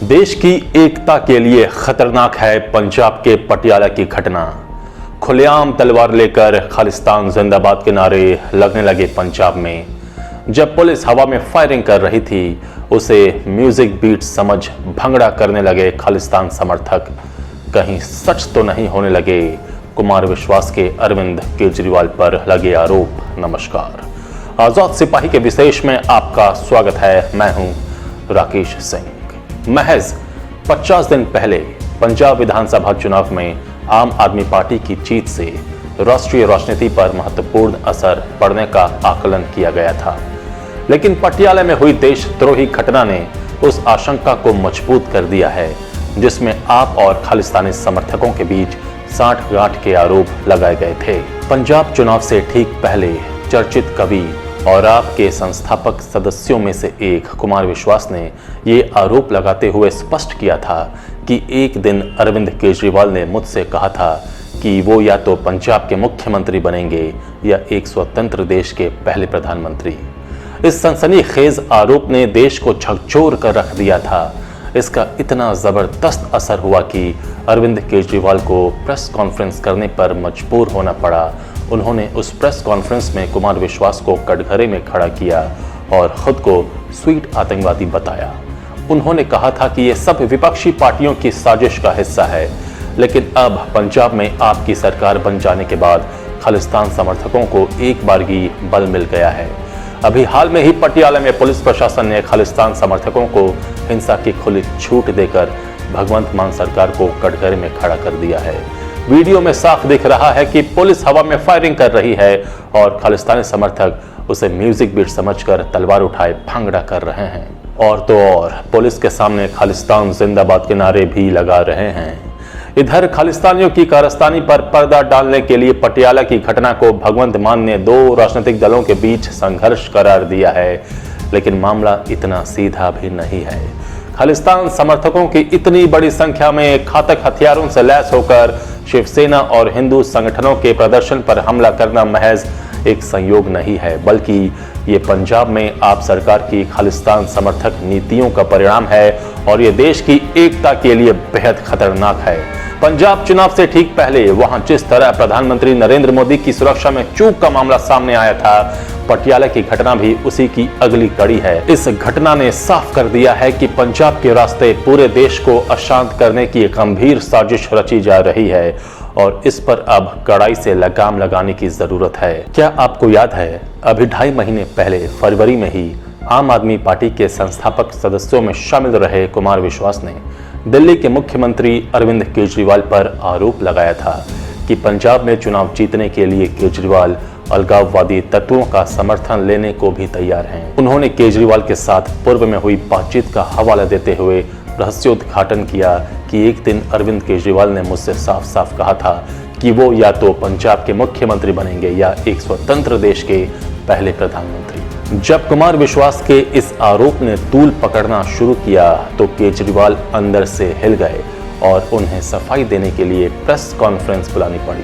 देश की एकता के लिए खतरनाक है पंजाब के पटियाला की घटना। खुलेआम तलवार लेकर खालिस्तान जिंदाबाद के नारे लगने लगे पंजाब में। जब पुलिस हवा में फायरिंग कर रही थी, उसे म्यूजिक बीट समझ भंगड़ा करने लगे खालिस्तान समर्थक। कहीं सच तो नहीं होने लगे कुमार विश्वास के अरविंद केजरीवाल पर लगे आरोप। नमस्कार, आजाद सिपाही के विशेष में आपका स्वागत है। मैं हूं राकेश सिंह। महज 50 दिन पहले पंजाब विधानसभा चुनाव में आम आदमी पार्टी की जीत से राष्ट्रीय राजनीति पर महत्वपूर्ण असर पड़ने का आकलन किया गया था, लेकिन पटियाला में हुई देशद्रोही घटना ने उस आशंका को मजबूत कर दिया है, जिसमें आप और खालिस्तानी समर्थकों के बीच साठ-गांठ के आरोप लगाए गए थे। पंजाब चुनाव से ठीक पहले चर्चित कवि और आपके संस्थापक सदस्यों में से एक कुमार विश्वास ने ये आरोप लगाते हुए स्पष्ट किया था कि एक दिन अरविंद केजरीवाल ने मुझसे कहा था कि वो या तो पंजाब के मुख्यमंत्री बनेंगे या एक स्वतंत्र देश के पहले प्रधानमंत्री। इस सनसनीखेज आरोप ने देश को झकझोर कर रख दिया था। इसका इतना जबरदस्त असर हुआ कि अरविंद केजरीवाल को प्रेस कॉन्फ्रेंस करने पर मजबूर होना पड़ा। उन्होंने उस प्रेस कॉन्फ्रेंस में कुमार विश्वास को कटघरे में खड़ा किया और खुद को स्वीट आतंकवादी बताया। उन्होंने कहा था कि यह सब विपक्षी पार्टियों की साजिश का हिस्सा है, लेकिन अब पंजाब में आपकी सरकार बन जाने के बाद खालिस्तान समर्थकों को एक बारगी बल मिल गया है। अभी हाल में ही पटियाला में पुलिस प्रशासन ने खालिस्तान समर्थकों को हिंसा की खुली छूट देकर भगवंत मान सरकार को कटघरे में खड़ा कर दिया है। वीडियो में साफ दिख रहा है कि पुलिस हवा में फायरिंग कर रही है और खालिस्तानी समर्थक उसे म्यूजिक बीट समझकर तलवार उठाए भांगड़ा कर रहे हैं। और तो और पुलिस के सामने खालिस्तान जिंदाबाद के नारे भी लगा रहे हैं। इधर खालिस्तानियों की कारस्तानी पर पर्दा डालने के लिए पटियाला की घटना को भगवंत मान ने दो राजनीतिक दलों के बीच संघर्ष करार दिया है, लेकिन मामला इतना सीधा भी नहीं है। खालिस्तान समर्थकों की इतनी बड़ी संख्या में घातक हथियारों से लैस होकर शिवसेना और हिंदू संगठनों के प्रदर्शन पर हमला करना महज एक संयोग नहीं है, बल्कि ये पंजाब में आप सरकार की खालिस्तान समर्थक नीतियों का परिणाम है और ये देश की एकता के लिए बेहद खतरनाक है। पंजाब चुनाव से ठीक पहले वहां जिस तरह प्रधानमंत्री नरेंद्र मोदी की सुरक्षा में चूक का मामला सामने आया था, पटियाला की घटना भी उसी की अगली कड़ी है। इस घटना ने साफ कर दिया है कि पंजाब के रास्ते पूरे देश को अशांत करने की गंभीर साजिश रची जा रही है और इस पर अब कड़ाई से लगाम लगाने की जरूरत है। क्या आपको याद है, अभी 2.5 महीने पहले फरवरी में ही आम आदमी पार्टी के संस्थापक सदस्यों में शामिल रहे कुमार विश्वास ने दिल्ली के मुख्यमंत्री अरविंद केजरीवाल पर आरोप लगाया था कि पंजाब में चुनाव जीतने के लिए केजरीवाल अलगाववादी तत्वों का समर्थन लेने को भी तैयार हैं। उन्होंने केजरीवाल के साथ पूर्व में हुई बातचीत का हवाला देते हुए रहस्योद्घाटन किया कि एक दिन अरविंद केजरीवाल ने मुझसे साफ साफ कहा था कि वो या तो पंजाब के मुख्यमंत्री बनेंगे या एक स्वतंत्र देश के पहले प्रधानमंत्री। जब कुमार विश्वास के इस आरोप ने तूल पकड़ना शुरू किया तो केजरीवाल अंदर से हिल गए और उन्हें सफाई देने के लिए प्रेस कॉन्फ्रेंस बुलानी पड़ी।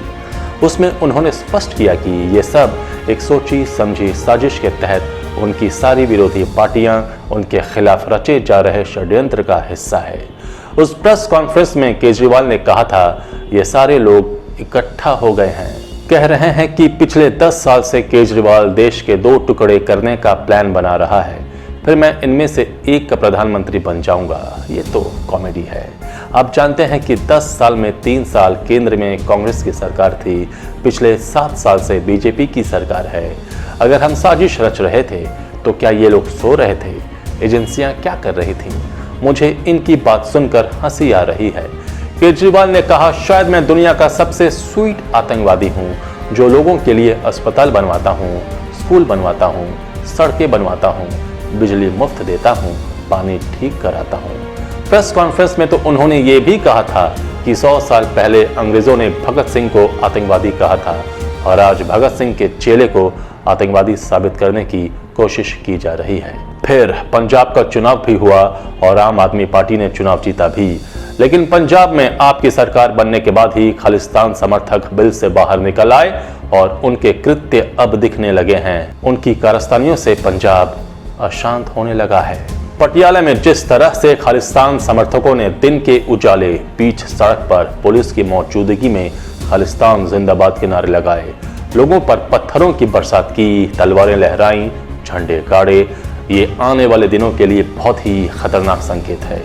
उसमें उन्होंने स्पष्ट किया कि ये सब एक सोची समझी साजिश के तहत उनकी सारी विरोधी पार्टियां उनके खिलाफ रचे जा रहे षड्यंत्र का हिस्सा है। उस प्रेस कॉन्फ्रेंस में केजरीवाल ने कहा था, ये सारे लोग इकट्ठा हो गए हैं, कह रहे हैं कि पिछले 10 साल से केजरीवाल देश के 2 टुकड़े करने का प्लान बना रहा है, फिर मैं इनमें से एक का प्रधानमंत्री बन जाऊंगा। ये तो कॉमेडी है। आप जानते हैं कि 10 साल में 3 साल केंद्र में कांग्रेस की सरकार थी, पिछले 7 साल से बीजेपी की सरकार है। अगर हम साजिश रच रहे थे तो क्या ये लोग सो रहे थे? एजेंसियां क्या कर रही थीं? मुझे इनकी बात सुनकर हंसी आ रही है। केजरीवाल ने कहा, शायद मैं दुनिया का सबसे स्वीट आतंकवादी हूं जो लोगों के लिए अस्पताल बनवाता हूं, स्कूल बनवाता हूं, सड़कें बनवाता हूं, बिजली मुफ्त देता हूं, पानी ठीक कराता हूं। प्रेस कॉन्फ्रेंस में तो उन्होंने ये भी कहा था कि 100 साल पहले अंग्रेजों ने भगत सिंह को आतंकवादी कहा था और आज भगत सिंह के चेले को आतंकवादी साबित करने की कोशिश की जा रही है। फिर पंजाब का चुनाव भी हुआ और आम आदमी पार्टी ने चुनाव जीता भी, लेकिन पंजाब में आपकी सरकार बनने के बाद ही खालिस्तान समर्थक बिल से बाहर निकल आए और उनके कृत्य अब दिखने लगे हैं। उनकी कारस्तानियों से पंजाब अशांत होने लगा है। पटियाला में जिस तरह से खालिस्तान समर्थकों ने दिन के उजाले बीच सड़क पर पुलिस की मौजूदगी में खालिस्तान जिंदाबाद के नारे लगाए, लोगों पर पत्थरों की बरसात की, तलवारें लहराई, झंडे गाड़े, ये आने वाले दिनों के लिए बहुत ही खतरनाक संकेत है।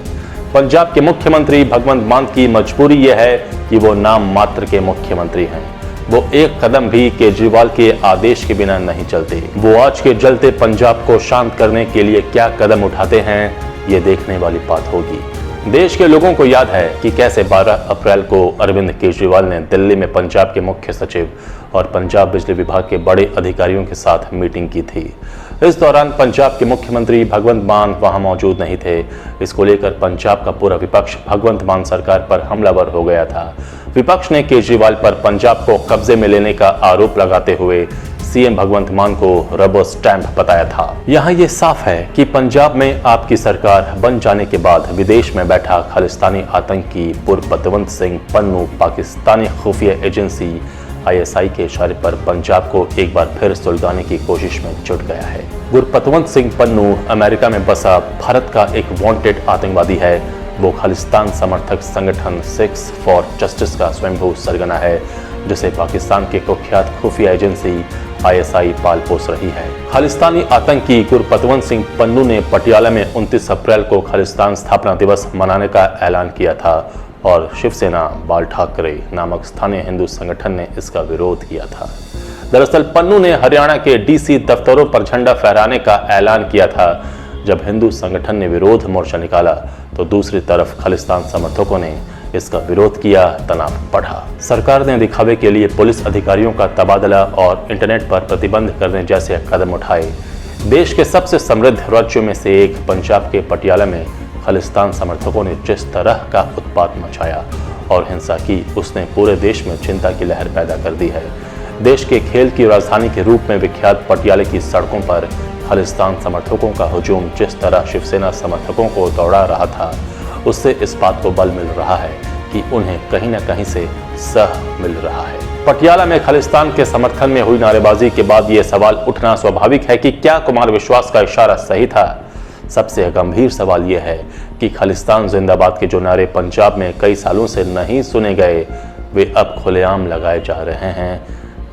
पंजाब के मुख्यमंत्री भगवंत मान की मजबूरी यह है कि वो नाम मात्र के मुख्यमंत्री हैं। वो एक कदम भी केजरीवाल के आदेश के बिना नहीं चलते। वो आज के जलते पंजाब को शांत करने के लिए क्या कदम उठाते हैं, ये देखने वाली बात होगी। देश के लोगों को याद है कि कैसे 12 अप्रैल को अरविंद केजरीवाल ने दिल्ली में पंजाब के मुख्य सचिव और पंजाब बिजली विभाग के बड़े अधिकारियों के साथ मीटिंग की थी। इस दौरान पंजाब के मुख्यमंत्री भगवंत मान वहां मौजूद नहीं थे। इसको लेकर पंजाब का पूरा विपक्ष भगवंत मान सरकार पर हमलावर हो गया था। विपक्ष ने केजरीवाल पर पंजाब को कब्जे में लेने का आरोप लगाते हुए सीएम भगवंत मान को रबर स्टैंप बताया था। यहाँ ये साफ है कि पंजाब में आपकी सरकार बन जाने के बाद विदेश में बैठा खालिस्तानी आतंकी गुरपतवंत सिंह पन्नू पाकिस्तानी खुफिया एजेंसी ISI के इशारे पर पंजाब को एक बार फिर सुलगाने की कोशिश में जुट गया है। गुरपतवंत सिंह पन्नू अमेरिका में बसा भारत का एक वांटेड आतंकवादी है। वो खालिस्तान समर्थक संगठन 6 फॉर जस्टिस का स्वयंभू सरगना है, जिसे पाकिस्तान के कुख्यात खुफिया एजेंसी ISI पाल पोस रही है। खालिस्तानी आतंकी गुरपतवंत सिंह पन्नू ने पटियाला में 29 अप्रैल को खालिस्तान स्थापना दिवस मनाने का ऐलान किया था और शिवसेना बाल ठाकरे नामक स्थानीय हिंदू संगठन ने इसका विरोध किया था। दरअसल पन्नू ने हरियाणा के DC दफ्तरों पर झंडा फहराने का ऐलान किया था। जब हिंदू संगठन ने विरोध मोर्चा निकाला तो दूसरी तरफ खालिस्तान समर्थकों ने इसका विरोध किया, तनाव बढ़ा। सरकार ने दिखावे के लिए पुलिस अधिकारियों का तबादला और इंटरनेट पर प्रतिबंध करने जैसे कदम उठाए। देश के सबसे समृद्ध राज्यों में से एक पंजाब के पटियाला में खालिस्तान समर्थकों ने जिस तरह का उत्पात मचाया और हिंसा की, उसने पूरे देश में चिंता की लहर पैदा कर दी है। देश के खेल की राजधानी के रूप में विख्यात पटियाला की सड़कों पर खालिस्तान समर्थकों का हुजूम जिस तरह शिवसेना समर्थकों को दौड़ा रहा था, उससे इस बात को बल मिल रहा है कि उन्हें कहीं न कहीं से सह मिल रहा है। पटियाला में खालिस्तान के समर्थन में हुई नारेबाजी के बाद ये सवाल उठना स्वाभाविक है कि क्या कुमार विश्वास का इशारा सही था। सबसे गंभीर सवाल यह है कि खालिस्तान जिंदाबाद के जो नारे पंजाब में कई सालों से नहीं सुने गए, वे अब खुलेआम लगाए जा रहे हैं।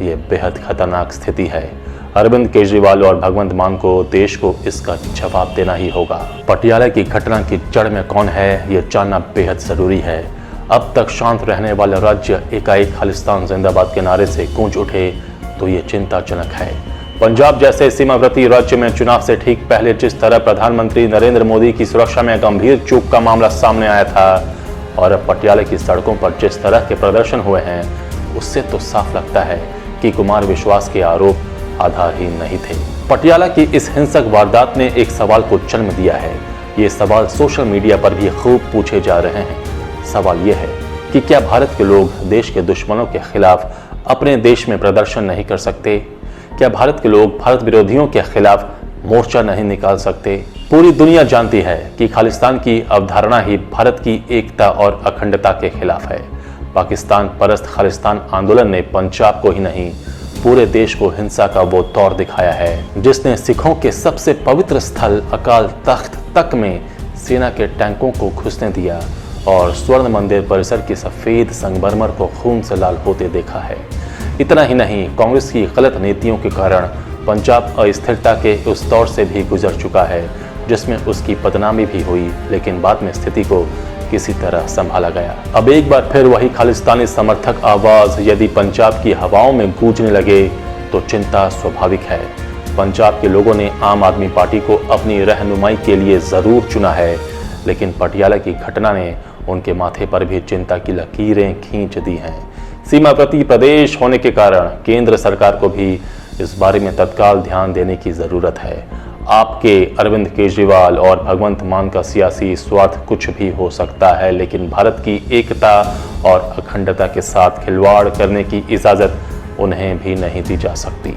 ये बेहद खतरनाक स्थिति है। अरविंद केजरीवाल और भगवंत मान को देश को इसका जवाब देना ही होगा। पटियाला की घटना की जड़ में कौन है, ये जानना बेहद जरूरी है। अब तक शांत रहने वाला राज्य एकाएक खालिस्तान जिंदाबाद के नारे से गूंज उठे तो ये चिंताजनक है। पंजाब जैसे सीमावर्ती राज्य में चुनाव से ठीक पहले जिस तरह प्रधानमंत्री नरेंद्र मोदी की सुरक्षा में गंभीर चूक का मामला सामने आया था और अब पटियाला की सड़कों पर जिस तरह के प्रदर्शन हुए हैं, उससे तो साफ लगता है कि कुमार विश्वास के आरोप आधारहीन नहीं थे। पटियाला की इस हिंसक वारदात ने एक सवाल को जन्म दिया है। ये सवाल सोशल मीडिया पर भी खूब पूछे जा रहे हैं। सवाल यह है कि क्या भारत के लोग देश के दुश्मनों के खिलाफ अपने देश में प्रदर्शन नहीं कर सकते? क्या भारत के लोग भारत विरोधियों के खिलाफ मोर्चा नहीं निकाल सकते? पूरी दुनिया जानती है कि खालिस्तान की अवधारणा ही भारत की एकता और अखंडता के खिलाफ है। पाकिस्तान परस्त खालिस्तान आंदोलन ने पंजाब को ही नहीं, पूरे देश को हिंसा का वो दौर दिखाया है जिसने सिखों के सबसे पवित्र स्थल अकाल तख्त तक में सेना के टैंकों को घुसने दिया और स्वर्ण मंदिर परिसर की सफेद संगमरमर को खून से लाल होते देखा है। इतना ही नहीं, कांग्रेस की गलत नीतियों के कारण पंजाब अस्थिरता के उस दौर से भी गुजर चुका है जिसमें उसकी बदनामी भी हुई, लेकिन बाद में स्थिति को किसी तरह संभाला गया। अब एक बार फिर वही खालिस्तानी समर्थक आवाज यदि पंजाब की हवाओं में गूंजने लगे तो चिंता स्वाभाविक है। पंजाब के लोगों ने आम आदमी पार्टी को अपनी रहनुमाई के लिए जरूर चुना है, लेकिन पटियाला की घटना ने उनके माथे पर भी चिंता की लकीरें खींच दी हैं। सीमावर्ती प्रदेश होने के कारण केंद्र सरकार को भी इस बारे में तत्काल ध्यान देने की जरूरत है। आपके अरविंद केजरीवाल और भगवंत मान का सियासी स्वार्थ कुछ भी हो सकता है, लेकिन भारत की एकता और अखंडता के साथ खिलवाड़ करने की इजाजत उन्हें भी नहीं दी जा सकती।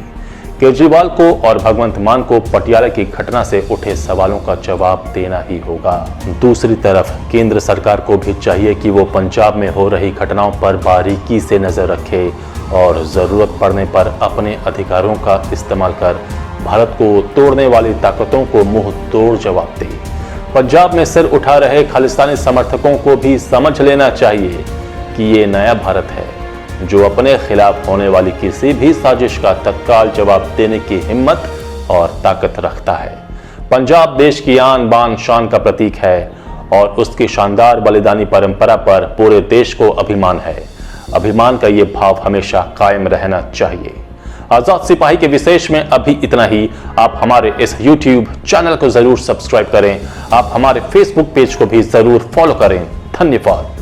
केजरीवाल को और भगवंत मान को पटियाला की घटना से उठे सवालों का जवाब देना ही होगा। दूसरी तरफ केंद्र सरकार को भी चाहिए कि वो पंजाब में हो रही घटनाओं पर बारीकी से नजर रखे और जरूरत पड़ने पर अपने अधिकारों का इस्तेमाल कर भारत को तोड़ने वाली ताकतों को मुंह तोड़ जवाब दे। पंजाब में सिर उठा रहे खालिस्तानी समर्थकों को भी समझ लेना चाहिए कि ये नया भारत है जो अपने खिलाफ होने वाली किसी भी साजिश का तत्काल जवाब देने की हिम्मत और ताकत रखता है। पंजाब देश की आन बान शान का प्रतीक है और उसकी शानदार बलिदानी परंपरा पर पूरे देश को अभिमान है। अभिमान का ये भाव हमेशा कायम रहना चाहिए। आजाद सिपाही के विशेष में अभी इतना ही। आप हमारे इस YouTube चैनल को जरूर सब्सक्राइब करें। आप हमारे Facebook पेज को भी जरूर फॉलो करें। धन्यवाद।